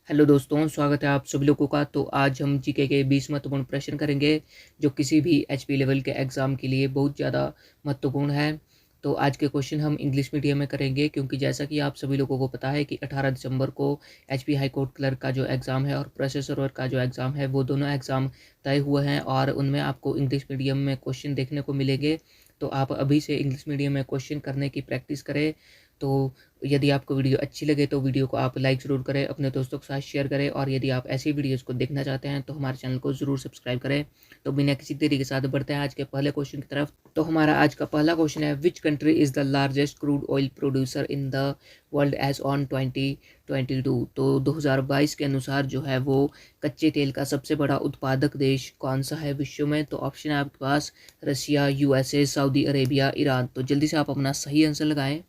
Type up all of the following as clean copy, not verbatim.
Hello दोस्तों, स्वागत है आप सभी लोगों का। तो आज हम जीके के 20 महत्वपूर्ण प्रश्न करेंगे जो किसी भी एचपी लेवल के एग्ज़ाम के लिए बहुत ज़्यादा महत्वपूर्ण है। तो आज के क्वेश्चन हम इंग्लिश मीडियम में करेंगे क्योंकि जैसा कि आप सभी लोगों को पता है कि 18 दिसंबर को एचपी हाई कोर्ट क्लर्क का जो एग्ज़ाम है और प्रोसेसर वर्क का जो एग्ज़ाम है वो दोनों एग्ज़ाम तय हुए हैं और उनमें आपको इंग्लिश मीडियम में क्वेश्चन देखने को मिलेंगे। तो आप अभी से इंग्लिश मीडियम में क्वेश्चन करने की प्रैक्टिस करें। तो यदि आपको वीडियो अच्छी लगे तो वीडियो को आप लाइक ज़रूर करें, अपने दोस्तों के साथ शेयर करें और यदि आप ऐसी वीडियोज़ को देखना चाहते हैं तो हमारे चैनल को ज़रूर सब्सक्राइब करें। तो बिना किसी देरी के साथ बढ़ते हैं आज के पहले क्वेश्चन की तरफ। तो हमारा आज का पहला क्वेश्चन है, which country is the largest crude oil producer in the world as on 2022। तो 2022 के अनुसार जो है वो कच्चे तेल का सबसे बड़ा उत्पादक देश कौन सा है विश्व में। तो ऑप्शन है आपके पास रसिया, यूएसए, सऊदी अरेबिया, ईरान। तो जल्दी से आप अपना सही आंसर लगाएं।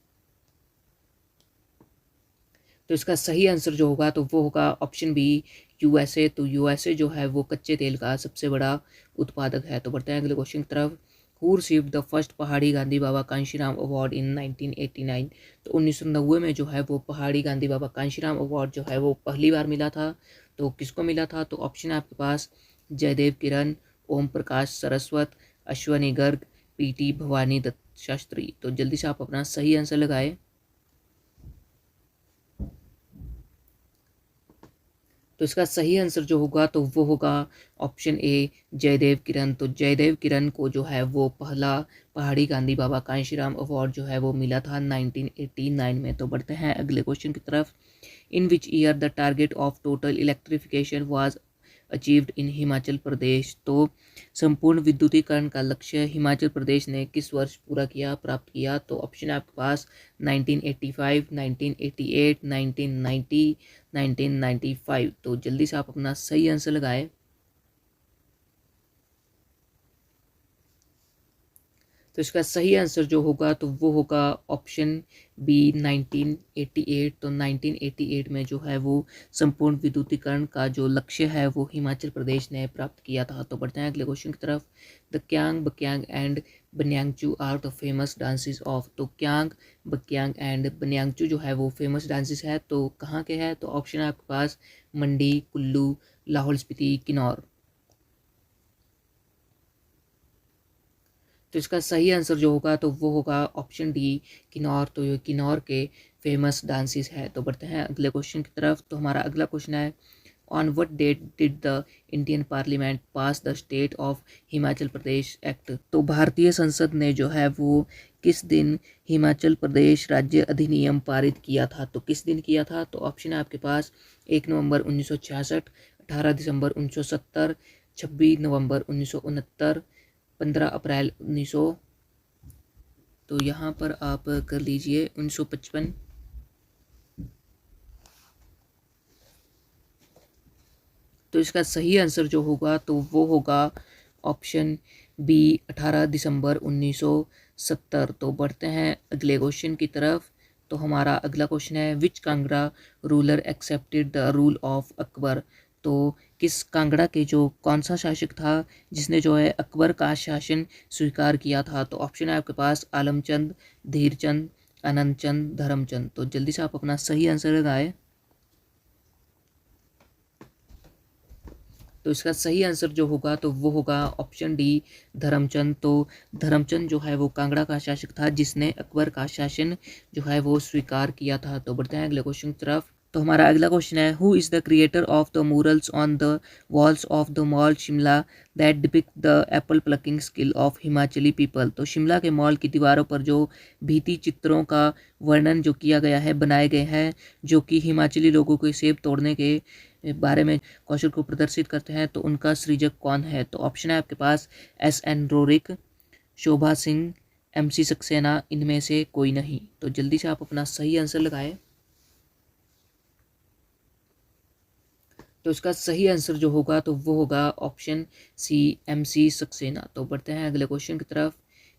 तो इसका सही आंसर जो होगा तो वो होगा ऑप्शन बी, यूएसए। तो यूएसए जो है वो कच्चे तेल का सबसे बड़ा उत्पादक है। तो बढ़ते हैं अगले क्वेश्चन की तरफ। हु रिसीव्ड द फर्स्ट पहाड़ी गांधी बाबा कांशीराम अवार्ड इन 1989। तो 1990 में जो है वो पहाड़ी गांधी बाबा कांशीराम अवार्ड जो है वो पहली बार मिला था। तो किसको मिला था? तो ऑप्शन है आपके पास जयदेव किरण, ओम प्रकाश सरस्वत, अश्वनी गर्ग, पीटी भवानी दत्त शास्त्री। तो जल्दी से आप अपना सही आंसर लगाए। तो इसका सही आंसर जो होगा तो वो होगा ऑप्शन ए, जयदेव किरण। तो जयदेव किरण को जो है वो पहला पहाड़ी गांधी बाबा कांशीराम अवार्ड जो है वो मिला था 1989 में। तो बढ़ते हैं अगले क्वेश्चन की तरफ। In which year the target of total electrification was achieved in Himachal Pradesh. तो संपूर्ण विद्युतीकरण का लक्ष्य हिमाचल प्रदेश ने किस वर्ष पूरा किया, प्राप्त किया? तो ऑप्शन है आपके पास 1985, 1988, 1990, 1995। तो जल्दी से आप अपना सही आंसर लगाएं। तो इसका सही आंसर जो होगा तो वो होगा ऑप्शन बी, 1988। तो 1988 में जो है वो संपूर्ण विद्युतीकरण का जो लक्ष्य है वो हिमाचल प्रदेश ने प्राप्त किया था। तो बढ़ते हैं अगले क्वेश्चन की तरफ। The Kayang, Bakayang and Bnayangchu are the famous dances of. तो क्यांग, बक्यांग एंड बन्यांगचू जो है वो फेमस डांसेस है। तो कहाँ के हैं? तो ऑप्शन है आपके पास मंडी, कुल्लू, लाहौल स्पीति, किन्नौर। तो इसका सही आंसर जो होगा तो वो होगा ऑप्शन डी, किन्नौर। तो ये किन्नौर के फेमस डांसेस है। तो बढ़ते हैं अगले क्वेश्चन की तरफ। तो हमारा अगला क्वेश्चन है, on what date did the Indian parliament pass the state of Himachal Pradesh act. तो भारतीय संसद ने जो है वो किस दिन हिमाचल प्रदेश राज्य अधिनियम पारित किया था? तो किस दिन किया था? तो ऑप्शन है आपके पास 1 नवंबर 1966, 18 दिसंबर 1970, 26 नवंबर 1969, 15 अप्रैल 1900। तो यहाँ पर आप कर लीजिए 1955। तो इसका सही आंसर जो होगा तो वो होगा ऑप्शन बी, 18 दिसंबर 1970। तो बढ़ते हैं अगले क्वेश्चन की तरफ। तो हमारा अगला क्वेश्चन है, which Kangra ruler accepted the rule of Akbar. तो किस कांगड़ा के जो कौन सा शासक था जिसने जो है अकबर का शासन स्वीकार किया था? तो ऑप्शन है आपके पास आलमचंद, धीरचंद, आनंदचंद, धर्मचंद। तो जल्दी से आप अपना सही आंसर लगाएं। तो इसका सही आंसर जो होगा तो वो होगा ऑप्शन डी, धर्मचंद। तो धर्मचंद जो है वो कांगड़ा का शासक था जिसने अकबर का शासन जो है वो स्वीकार किया था। तो बढ़ते हैं अगले क्वेश्चन की तरफ। तो हमारा अगला क्वेश्चन है, who is the creator of the murals on the walls of the mall Shimla that depict the apple plucking skill of Himachali people. तो शिमला के मॉल की दीवारों पर जो भित्ति चित्रों का वर्णन जो किया गया है, बनाए गए हैं, जो कि हिमाचली लोगों के सेब तोड़ने के बारे में कौशल को प्रदर्शित करते हैं, तो उनका सृजक कौन है? तो ऑप्शन है आपके पास एस.एन. रोरिक, शोभा सिंह, एम.सी. सक्सेना, इनमें से कोई नहीं। तो जल्दी से आप अपना सही आंसर लगाएं। तो इसका सही आंसर जो होगा तो वो होगा ऑप्शन सी, एम.सी. सक्सेना। तो बढ़ते हैं अगले क्वेश्चन की तरफ।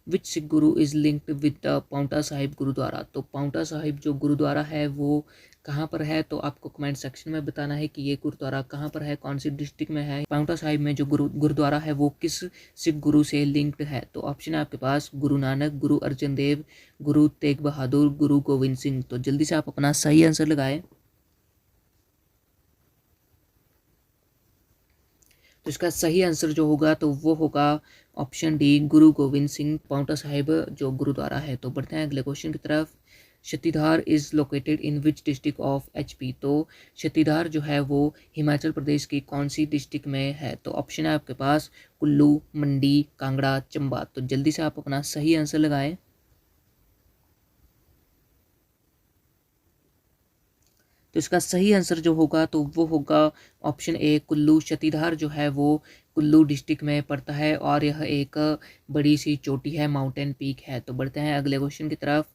Which Sikh guru is linked with the Paonta Sahib gurdwara. तो पाउंटा साहिब जो गुरुद्वारा है वो कहाँ पर है? तो आपको कमेंट सेक्शन में बताना है कि ये गुरुद्वारा कहाँ पर है, कौन सी डिस्ट्रिक्ट में है। पाउंटा साहिब में जो गुरुद्वारा है वो किस सिख गुरु से लिंक्ड है? तो ऑप्शन है आपके पास गुरु नानक, गुरु अर्जन देव, गुरु तेग बहादुर, गुरु गोविंद सिंह। तो जल्दी से आप अपना सही आंसर लगाएं। तो इसका सही आंसर जो होगा तो वो होगा ऑप्शन डी, गुरु गोविंद सिंह पांवटा साहिब जो गुरुद्वारा है। तो बढ़ते हैं अगले क्वेश्चन की तरफ। Shaktidhar is located in which district of HP. तो शक्तिधार जो है वो हिमाचल प्रदेश की कौन सी डिस्ट्रिक्ट में है। तो ऑप्शन है आपके पास कुल्लू, मंडी, कांगड़ा, चंबा। तो जल्दी से आप अपना सही आंसर लगाएं। तो इसका सही आंसर जो होगा तो वो होगा ऑप्शन ए, कुल्लू। शक्तिधार जो है वो कुल्लू डिस्ट्रिक्ट में पड़ता है और यह एक बड़ी सी चोटी है, माउंटेन पीक है। तो बढ़ते हैं अगले क्वेश्चन की तरफ।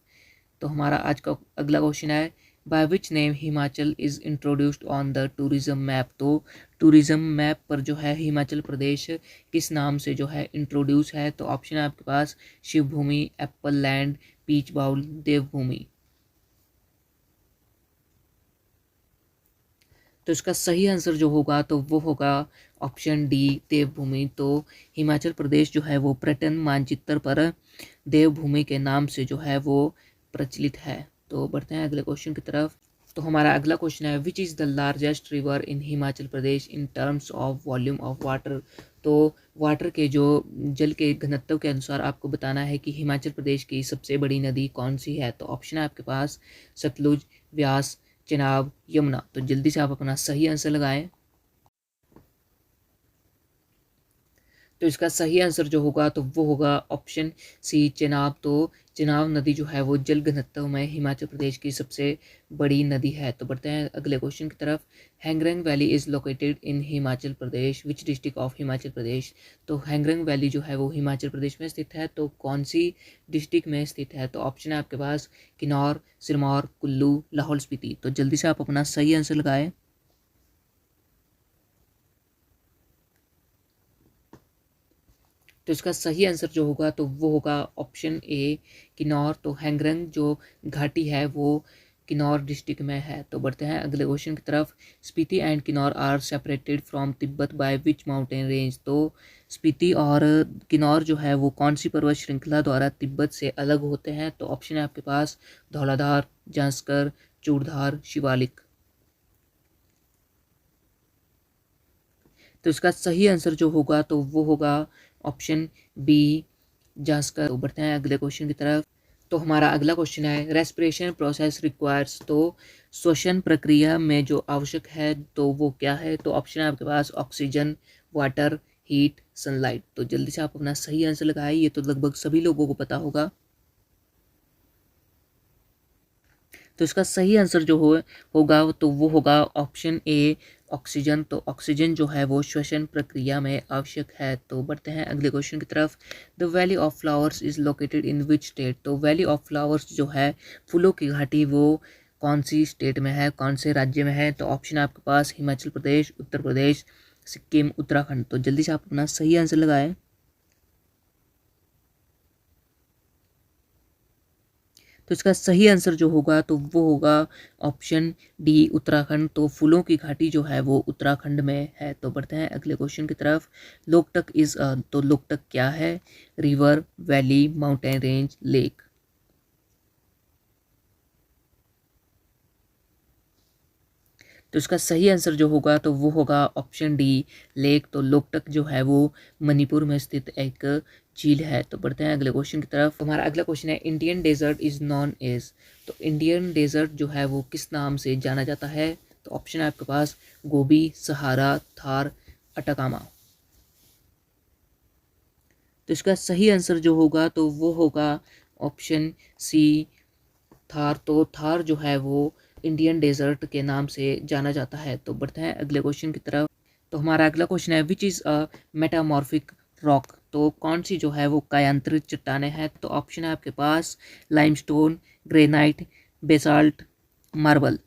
तो हमारा आज का अगला क्वेश्चन है, by which name Himachal is introduced on the tourism map. तो टूरिज्म मैप पर जो है हिमाचल प्रदेश किस नाम से जो है इंट्रोड्यूस है। तो ऑप्शन है आपके पास Shivbhumi, Apple land, peach bowl, देवभूमि। तो इसका सही आंसर जो होगा तो वो होगा ऑप्शन डी, देवभूमि। तो हिमाचल प्रदेश जो है वो पर्यटन मानचित्र पर देवभूमि के नाम से जो है वो प्रचलित है। तो बढ़ते हैं अगले क्वेश्चन की तरफ। तो हमारा अगला क्वेश्चन है, which is the largest river in Himachal Pradesh in terms of volume of water. तो वाटर के जो जल के घनत्व के अनुसार आपको बताना है कि हिमाचल प्रदेश की सबसे बड़ी नदी कौन सी है। तो ऑप्शन है आपके पास सतलुज, व्यास, चेनाब, यमुना। तो जल्दी से आप अपना सही आंसर लगाएं। तो इसका सही आंसर जो होगा तो वो होगा ऑप्शन सी, चेनाब। तो चेनाब नदी जो है वो जल घनत्व में हिमाचल प्रदेश की सबसे बड़ी नदी है। तो बढ़ते हैं अगले क्वेश्चन की तरफ। Hangrang valley is located in Himachal Pradesh which district of Himachal Pradesh. तो हैंगरंग वैली जो है वो हिमाचल प्रदेश में स्थित है। तो कौन सी डिस्ट्रिक्ट में स्थित है। तो ऑप्शन है आपके पास किन्नौर, सिरमौर, कुल्लू, लाहौल स्पीति। तो जल्दी से आप अपना सही आंसर लगाएं। तो इसका सही आंसर जो होगा तो वो होगा ऑप्शन ए, किन्नौर। तो हैंगरंग जो घाटी है वो किन्नौर डिस्ट्रिक्ट में है। तो बढ़ते हैं अगले क्वेश्चन की तरफ। Spiti and Kinnaur are separated from Tibet by which mountain range. तो स्पीति और किन्नौर जो है वो कौन सी पर्वत श्रृंखला द्वारा तिब्बत से अलग होते हैं। तो ऑप्शन है आपके पास धौलाधार, जांस्कर, चूड़धार, शिवालिक। तो इसका सही आंसर जो होगा तो वो होगा ऑप्शन बी, जांस्कर। तो बढ़ते हैं अगले क्वेश्चन की तरफ। तो हमारा अगला क्वेश्चन है, रेस्पिरेशन प्रोसेस रिक्वायर्स। तो श्वसन प्रक्रिया में जो आवश्यक है तो वो क्या है। तो ऑप्शन है आपके पास ऑक्सीजन, वाटर, हीट, सनलाइट। तो जल्दी से आप अपना सही आंसर लगाएं। ये तो लगभग सभी लोगों को पता होगा। तो इसका सही आंसर जो होगा तो वो होगा ऑप्शन ए, ऑक्सीजन। तो ऑक्सीजन जो है वो श्वसन प्रक्रिया में आवश्यक है। तो बढ़ते हैं अगले क्वेश्चन की तरफ। The valley of flowers is located in which state. तो वैली ऑफ फ्लावर्स जो है फूलों की घाटी वो कौन सी स्टेट में है, कौन से राज्य में है। तो ऑप्शन है आपके पास हिमाचल प्रदेश, उत्तर प्रदेश, सिक्किम, उत्तराखंड। तो जल्दी से आप अपना सही आंसर लगाएं। तो इसका सही आंसर जो होगा तो वो होगा ऑप्शन डी, उत्तराखंड। तो फूलों की घाटी जो है वो उत्तराखंड में है। तो बढ़ते हैं अगले क्वेश्चन की तरफ। लोकटक इज तो लोकटक क्या है। River, valley, mountain range, lake. तो इसका सही आंसर जो होगा तो वो होगा ऑप्शन डी, लेक। तो लोकटक जो है वो मणिपुर में स्थित एक झील है। तो बढ़ते हैं अगले क्वेश्चन की तरफ। हमारा अगला क्वेश्चन है, Indian desert is known as. तो इंडियन डेजर्ट जो है वो किस नाम से जाना जाता है। तो ऑप्शन है आपके पास गोबी, सहारा, थार, अटाकामा। तो इसका सही आंसर जो होगा तो वो होगा ऑप्शन सी, थार। तो थार जो है वो इंडियन डेजर्ट के नाम से जाना जाता है। तो बढ़ते हैं अगले क्वेश्चन की तरफ। तो हमारा अगला क्वेश्चन है, which is a metamorphic rock. तो कौन सी जो है वो कायांतरित चट्टाने हैं। तो ऑप्शन है आपके पास लाइमस्टोन, ग्रेनाइट, बेसाल्ट, मार्बल।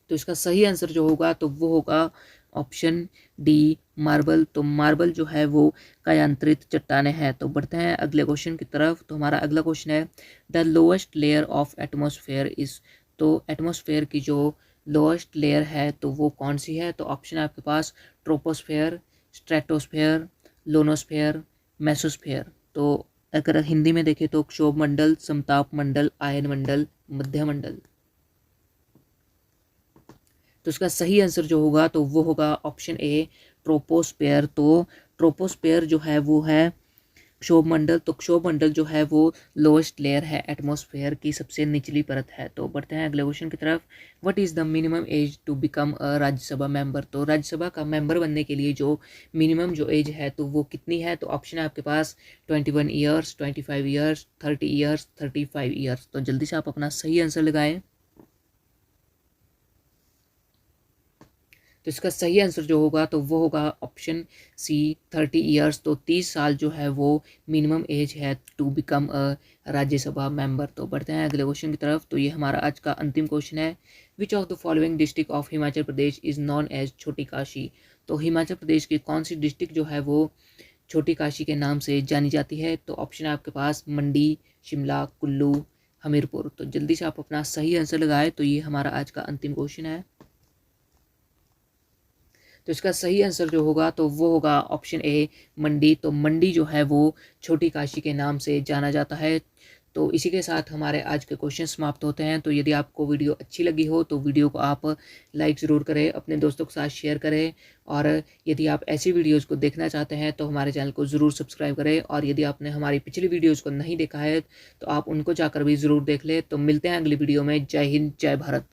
तो इसका सही आंसर जो होगा तो वो होगा ऑप्शन डी, मार्बल। तो मार्बल जो है वो कायांतरित चट्टाने हैं। तो बढ़ते हैं अगले क्वेश्चन की तरफ। तो हमारा अगला क्वेश्चन है, the lowest layer of atmosphere is. तो एटमॉस्फेयर की जो लोएस्ट लेयर है तो वो कौन सी है। तो ऑप्शन है आपके पास ट्रोपोस्फेयर, स्ट्रेटोस्फेयर, लोनोस्फेयर, मेसोस्फेयर। तो अगर हिंदी में देखें तो क्षोभ मंडल, समताप मंडल, आयन मंडल, मध्य मंडल। तो इसका सही आंसर जो होगा तो वो होगा ऑप्शन ए ट्रोपोस्फेयर। तो ट्रोपोस्फेयर जो है वो है क्षोभमंडल। तो क्षोभमंडल जो है वो लोएस्ट लेयर है, एटमॉस्फेयर की सबसे निचली परत है। तो बढ़ते हैं अगले क्वेश्चन की तरफ। What is the minimum age to become a Rajya Sabha member. तो राज्यसभा का मेंबर बनने के लिए जो मिनिमम जो एज है तो वो कितनी है। तो ऑप्शन है आपके पास 21 ईयर्स, 25 ईयर्स, 30 ईयर्स, 35 ईयर्स। तो जल्दी से आप अपना सही आंसर लगाएं। तो इसका सही आंसर जो होगा तो वो होगा ऑप्शन सी 30 ईयर्स। तो 30 साल जो है वो मिनिमम एज है to become a Rajya Sabha member. तो बढ़ते हैं अगले क्वेश्चन की तरफ। तो ये हमारा आज का अंतिम क्वेश्चन है। Which of the following district of Himachal Pradesh is known as Chhoti Kashi. तो हिमाचल प्रदेश की कौन सी डिस्ट्रिक्ट जो है वो छोटी काशी के नाम से जानी जाती है। तो ऑप्शन है आपके पास मंडी, शिमला, कुल्लू, हमीरपुर। तो जल्दी से आप अपना सही आंसर लगाए। तो ये हमारा आज का अंतिम क्वेश्चन है। तो इसका सही आंसर जो होगा तो वो होगा ऑप्शन ए मंडी। तो मंडी जो है वो छोटी काशी के नाम से जाना जाता है। तो इसी के साथ हमारे आज के क्वेश्चन समाप्त होते हैं। तो यदि आपको वीडियो अच्छी लगी हो तो वीडियो को आप लाइक ज़रूर करें, अपने दोस्तों के साथ शेयर करें। और यदि आप ऐसी वीडियोज़ को देखना चाहते हैं तो हमारे चैनल को ज़रूर सब्सक्राइब करें। और यदि आपने हमारी पिछली वीडियोज़ को नहीं देखा है तो आप उनको जाकर भी ज़रूर देख लें। तो मिलते हैं अगली वीडियो में। जय हिंद, जय भारत।